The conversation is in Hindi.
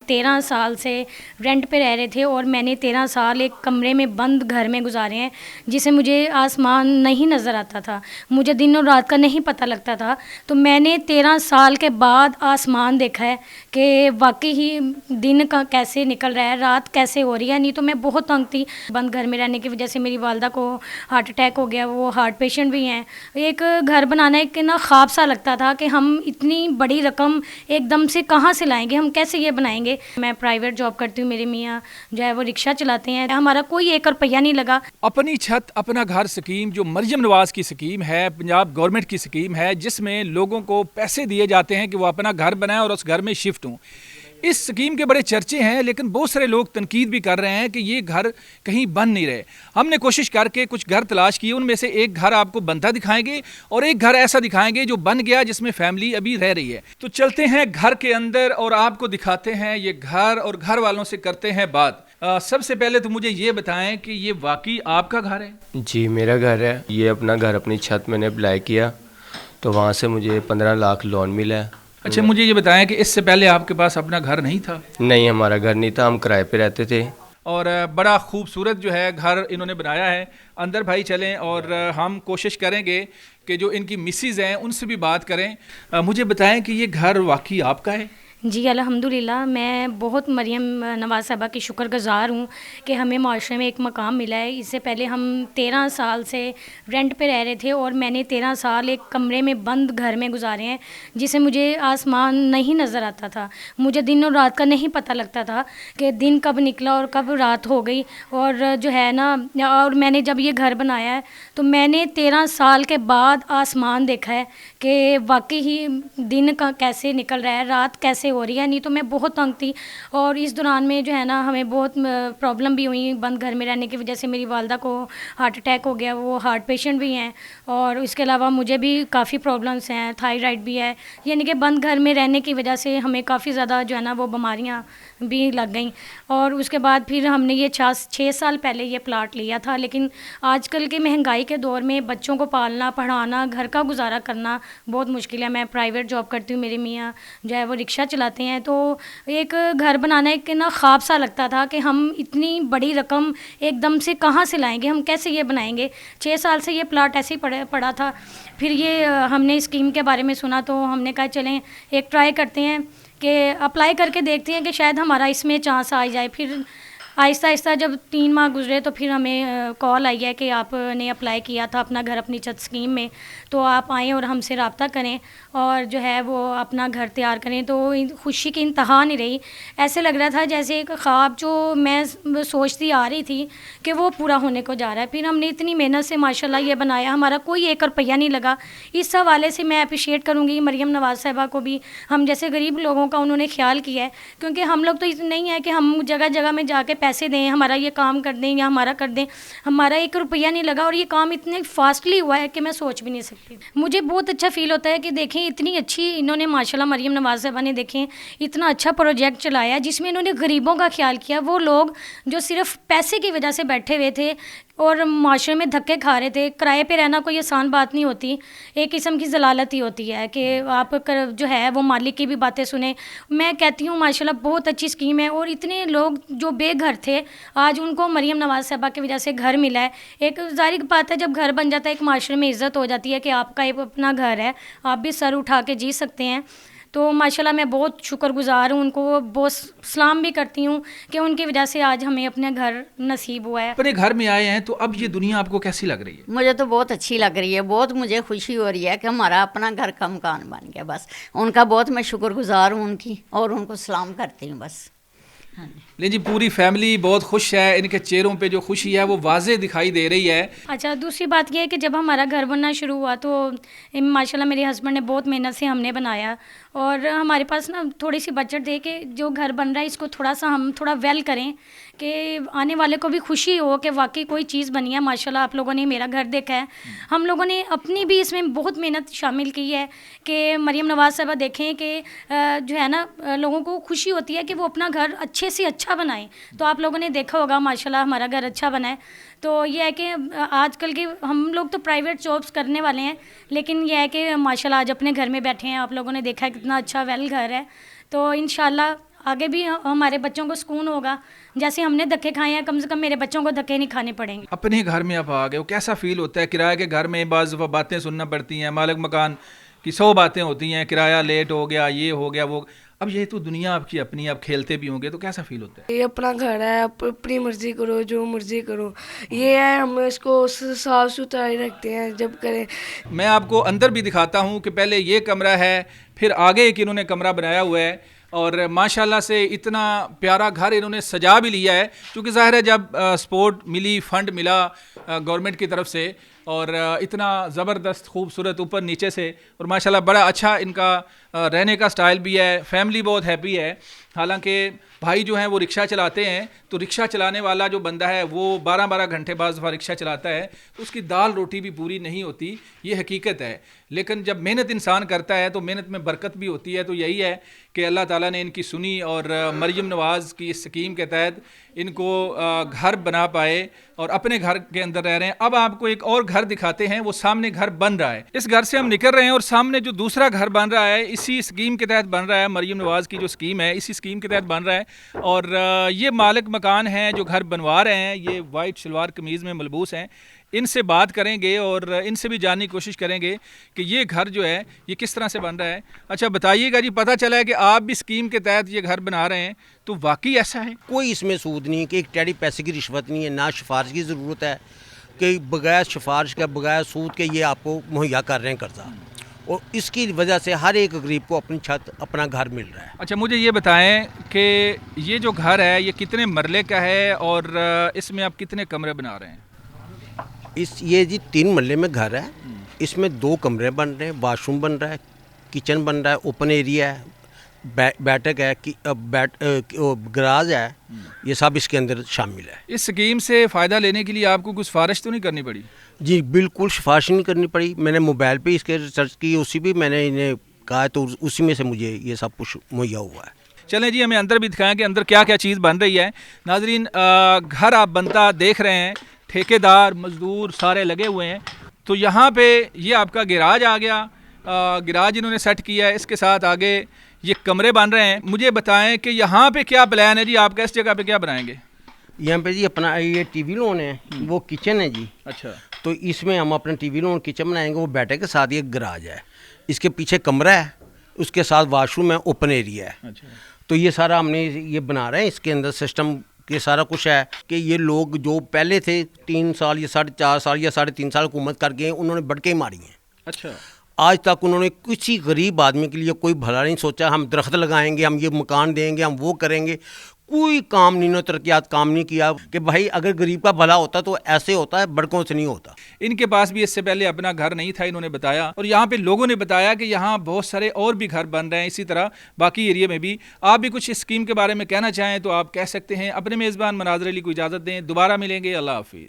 13 साल से रेंट पे रह रहे थे और मैंने 13 साल एक कमरे में बंद घर में गुजारे हैं, जिसे मुझे आसमान नहीं नज़र आता था, मुझे दिन और रात का नहीं पता लगता था। तो मैंने 13 साल के बाद आसमान देखा है कि वाकई ही दिन का कैसे निकल रहा है, रात कैसे हो रही है। नहीं तो मैं बहुत तंग थी, बंद घर में रहने की वजह से मेरी वालदा को हार्ट अटैक हो गया, वो हार्ट पेशेंट भी हैं। एक घर बनाना एक ना ख्वाब सा लगता था कि हम इतनी बड़ी रकम एकदम से कहाँ से लाएंगे, हम कैसे ये बनाएंगे। मैं प्राइवेट जॉब करती हूँ, मेरे मियाँ जो है वो रिक्शा चलाते हैं, हमारा कोई 1 रुपया नहीं लगा। अपनी छत अपना घर स्कीम जो मरियम नवाज की स्कीम है, पंजाब गवर्नमेंट की स्कीम है, जिसमें लोगों को पैसे दिए जाते हैं कि वो अपना घर बनाएं और उस घर में शिफ्ट हों। इस स्कीम के बड़े चर्चे हैं, लेकिन बहुत सारे लोग तनकीद भी कर रहे हैं कि ये घर कहीं बन नहीं रहे। हमने कोशिश करके कुछ घर तलाश किए, उनमें से एक घर आपको बनता दिखाएंगे और एक घर ऐसा दिखाएंगे जो बन गया, जिसमें फैमिली अभी रह रही है। तो चलते हैं घर के अंदर और आपको दिखाते हैं ये घर और घर वालों से करते हैं बात। सबसे पहले तो मुझे ये बताएं कि ये वाकई आपका घर है? जी मेरा घर है। ये अपना घर अपनी छत मैंने अप्लाई किया तो वहाँ से मुझे 15 लाख लोन मिला है। अच्छा, मुझे ये बताएं कि इससे पहले आपके पास अपना घर नहीं था? नहीं, हमारा घर नहीं था, हम किराए पे रहते थे। और बड़ा खूबसूरत जो है घर इन्होंने बनाया है। अंदर भाई चलें और हम कोशिश करेंगे कि जो इनकी मिसेज हैं उनसे भी बात करें। मुझे बताएं कि ये घर वाकई आपका है? जी अल्हम्दुलिल्लाह, मैं बहुत मरियम नवाज़ साहबा की शुक्रगुज़ार हूँ कि हमें माशरे में एक मकाम मिला है। इससे पहले हम 13 साल से रेंट पे रह रहे थे और मैंने 13 साल एक कमरे में बंद घर में गुजारे हैं, जिसे मुझे आसमान नहीं नज़र आता था, मुझे दिन और रात का नहीं पता लगता था कि दिन कब निकला और कब रात हो गई। और जो है ना, और मैंने जब ये घर बनाया है तो मैंने 13 साल के बाद आसमान देखा है कि वाकई ही दिन का कैसे निकल रहा है, रात कैसे हो रही है। नहीं तो मैं बहुत तंग थी और इस दौरान में जो है ना हमें बहुत प्रॉब्लम भी हुई। बंद घर में रहने की वजह से मेरी वालदा को हार्ट अटैक हो गया, वो हार्ट पेशेंट भी हैं, और इसके अलावा मुझे भी काफ़ी प्रॉब्लम्स हैं, थायराइड भी है। यानी कि बंद घर में रहने की वजह से हमें काफ़ी ज़्यादा जो है ना वो बीमारियाँ भी लग गई। और उसके बाद फिर हमने ये 6 साल पहले ये प्लाट लिया था। लेकिन आजकल के महंगाई के दौर में बच्चों को पालना, पढ़ाना, घर का गुजारा करना बहुत मुश्किल है। मैं प्राइवेट जॉब करती हूँ, मेरे मियाँ जो है वो रिक्शा चलाते हैं। तो एक घर बनाना एक ना ख्वाब सा लगता था कि हम इतनी बड़ी रकम एकदम से कहाँ से लाएंगे, हम कैसे ये बनाएंगे। 6 साल से ये प्लाट ऐसे ही पड़ा था। फिर ये हमने स्कीम के बारे में सुना तो हमने कहा चलें एक ट्राई करते हैं कि अप्लाई करके देखते हैं कि शायद हमारा इसमें चांस आ जाए। फिर आहिस्ता आहिस्ता जब 3 माह गुजरे तो फिर हमें कॉल आई है कि आपने अप्लाई किया था अपना घर अपनी छत स्कीम में, तो आप आएँ और हमसे रब्ता करें और जो है वो अपना घर तैयार करें। तो खुशी की इंतहा नहीं रही। ऐसे लग रहा था जैसे एक ख्वाब जो मैं सोचती आ रही थी कि वो पूरा होने को जा रहा है। फिर हमने इतनी मेहनत से माशाल्लाह ये बनाया, हमारा कोई 1 रुपया नहीं लगा। इस हवाले से मैं अप्रिशिएट करूँगी मरियम नवाज़ साहिबा को भी, हम जैसे गरीब लोगों का उन्होंने ख्याल किया है। क्योंकि हम लोग तो नहीं है कि हम जगह जगह में जाके पैसे दें, हमारा ये काम कर दें या हमारा कर दें, हमारा 1 रुपया नहीं लगा। और ये काम इतने फास्टली हुआ है कि मैं सोच भी नहीं सकती। मुझे बहुत अच्छा फील होता है कि देखें इतनी अच्छी इन्होंने माशाल्लाह मरियम नवाज़ साहिबा ने देखें इतना अच्छा प्रोजेक्ट चलाया जिसमें इन्होंने गरीबों का ख्याल किया। वो लोग जो सिर्फ पैसे की वजह से बैठे हुए थे और माशरे में धक्के खा रहे थे। किराए पे रहना कोई आसान बात नहीं होती, एक किस्म की जलालत ही होती है कि आप जो है वो मालिक की भी बातें सुने। मैं कहती हूँ माशाल्लाह बहुत अच्छी स्कीम है। और इतने लोग जो बेघर थे आज उनको मरियम नवाज़ साहिबा की वजह से घर मिला है। एक ज़ाहिर बात है जब घर बन जाता है एक माशरे में इज़्ज़त हो जाती है कि आपका एक अपना घर है, आप भी सर उठा के जी सकते हैं। तो माशाल्लाह मैं बहुत शुक्रगुज़ार हूँ, उनको बहुत सलाम भी करती हूँ कि उनकी वजह से आज हमें अपने घर नसीब हुआ है। अपने घर में आए हैं तो अब ये दुनिया आपको कैसी लग रही है? मुझे तो बहुत अच्छी लग रही है, बहुत मुझे खुशी हो रही है कि हमारा अपना घर का मकान बन गया। बस उनका बहुत मैं शुक्रगुज़ार हूँ उनकी, और उनको सलाम करती हूँ बस। ले जी, पूरी फैमिली बहुत खुश है, इनके चेहरों पे जो खुशी है वो वाज़े दिखाई दे रही है। अच्छा, दूसरी बात यह है कि जब हमारा घर बनना शुरू हुआ तो माशाल्लाह मेरे हस्बैंड ने बहुत मेहनत से हमने बनाया और हमारे पास ना थोड़ी सी बजट दे के जो घर बन रहा है इसको थोड़ा सा हम थोड़ा वेल करें कि आने वाले को भी खुशी हो कि वाकई कोई चीज़ बनी है। माशाल्लाह आप लोगों ने मेरा घर देखा है, हम लोगों ने अपनी भी इसमें बहुत मेहनत शामिल की है कि मरियम नवाज़ साहिबा देखें कि जो है ना लोगों को खुशी होती है कि वो अपना घर अच्छे से अच्छा बनाएं। तो आप लोगों ने देखा होगा माशाल्लाह हमारा घर अच्छा बना है। तो ये है कि आजकल के हम लोग तो प्राइवेट जॉब्स करने वाले हैं, लेकिन यह है कि माशाल्लाह आज अपने घर में बैठे हैं। आप लोगों ने देखा है कितना अच्छा वेल घर है। तो इंशाल्लाह आगे भी हमारे बच्चों को सुकून होगा। जैसे हमने धक्के खाए हैं, कम से कम मेरे बच्चों को धक्के नहीं खाने पड़ेंगे। अपने घर में आप आ गए हो, कैसा फील होता है? किराए के घर में बाज़ दफ़ा बातें सुनना पड़ती हैं, मालिक मकान की 100 बातें होती हैं, किराया लेट हो गया, ये हो गया, वो। अब ये तो दुनिया आपकी अपनी, आप खेलते भी होंगे, तो कैसा फील होता है? ये अपना घर है, अपनी मर्जी करो, जो मर्जी करो। ये है, हम इसको साफ सुथराई रखते हैं जब करें। मैं आपको अंदर भी दिखाता हूँ कि पहले ये कमरा है, फिर आगे एक इन्होंने कमरा बनाया हुआ है, और माशाल्लाह से इतना प्यारा घर इन्होंने सजा भी लिया है, क्योंकि ज़ाहिर है जब सपोर्ट मिली, फंड मिला गवर्नमेंट की तरफ से, और इतना ज़बरदस्त खूबसूरत ऊपर नीचे से, और माशाल्लाह बड़ा अच्छा इनका रहने का स्टाइल भी है। फैमिली बहुत हैप्पी है। हालांकि भाई जो हैं वो रिक्शा चलाते हैं, तो रिक्शा चलाने वाला जो बंदा है वो 12-12 घंटे बाद दफ़ा रिक्शा चलाता है, तो उसकी दाल रोटी भी पूरी नहीं होती, ये हकीकत है। लेकिन जब मेहनत इंसान करता है तो मेहनत में बरकत भी होती है। तो यही है कि अल्लाह ताला ने इनकी सुनी, और मरियम नवाज़ की इस स्कीम के तहत इनको घर बना पाए और अपने घर के अंदर रह रहे हैं। अब आपको एक और घर दिखाते हैं, वो सामने घर बन रहा है। इस घर से हम निकल रहे हैं और सामने जो दूसरा घर बन रहा है इसी स्कीम के तहत बन रहा है। मरियम नवाज़ की जो स्कीम है इसी स्कीम के तहत बन रहा है, और ये मालिक मकान हैं जो घर बनवा रहे हैं, ये वाइट शलवार कमीज़ में मलबूस हैं। इनसे बात करेंगे और इनसे भी जानने की कोशिश करेंगे कि ये घर जो है ये किस तरह से बन रहा है। अच्छा बताइएगा जी, पता चला है कि आप भी स्कीम के तहत ये घर बना रहे हैं, तो वाकई ऐसा है? कोई इसमें सूद नहीं कि एक टेढ़ी पैसे की रिश्वत नहीं है, ना सिफारिश की ज़रूरत है कि बगैर सिफारिश के, बगैर सूद के ये आपको मुहैया कर रहे हैं कर्जा, और इसकी वजह से हर एक गरीब को अपनी छत, अपना घर मिल रहा है। अच्छा मुझे ये बताएं कि ये जो घर है ये कितने मरले का है, और इसमें आप कितने कमरे बना रहे हैं? ये जी 3 महल्ले में घर है। इसमें 2 कमरे बन रहे हैं, वाशरूम बन रहा है, किचन बन रहा है, ओपन एरिया है, बैठक है, कि गराज है, ये सब इसके अंदर शामिल है। इस स्कीम से फ़ायदा लेने के लिए आपको कुछ सिफारिश तो नहीं करनी पड़ी? जी बिल्कुल सिफारिश नहीं करनी पड़ी। मैंने मोबाइल पे इसके रिसर्च की, उसी भी मैंने इन्हें कहा, तो उसी में से मुझे ये सब कुछ मुहैया हुआ है। चलें जी, हमें अंदर भी दिखाएं कि अंदर क्या क्या चीज़ बन रही है। नाजरीन, घर आप बनता देख रहे हैं, ठेकेदार मज़दूर सारे लगे हुए हैं। तो यहाँ पे ये आपका गिराज आ गया, गिराज इन्होंने सेट किया है, इसके साथ आगे ये कमरे बन रहे हैं। मुझे बताएं कि यहाँ पे क्या प्लान है जी, आप किस जगह पे क्या बनाएंगे? यहाँ पे जी अपना ये टीवी लॉन है, वो किचन है जी। अच्छा, तो इसमें हम अपना टीवी लॉन किचन बनाएंगे, वो बैठक के साथ ये गराज है, इसके पीछे कमरा है, उसके साथ वाशरूम है, ओपन एरिया है। अच्छा। तो ये सारा हमने ये बना रहे हैं, इसके अंदर सिस्टम ये सारा कुछ है कि ये लोग जो पहले थे 3 साल या 4.5 साल या 3.5 साल हुकूमत कर गए, उन्होंने बढ़के मारी हैं। अच्छा। आज तक उन्होंने किसी गरीब आदमी के लिए कोई भला नहीं सोचा। हम दरख्त लगाएंगे, हम ये मकान देंगे, हम वो करेंगे, कोई काम नहीं, नो तरक्यात काम नहीं किया कि भाई अगर गरीब का भला होता तो ऐसे होता है, बड़कों से नहीं होता। इनके पास भी इससे पहले अपना घर नहीं था, इन्होंने बताया, और यहाँ पे लोगों ने बताया कि यहाँ बहुत सारे और भी घर बन रहे हैं, इसी तरह बाकी एरिया में भी। आप भी कुछ इस स्कीम के बारे में कहना चाहें तो आप कह सकते हैं। अपने मेज़बान मनाज़र अली को इजाज़त दें, दोबारा मिलेंगे, अल्लाह हाफिज़।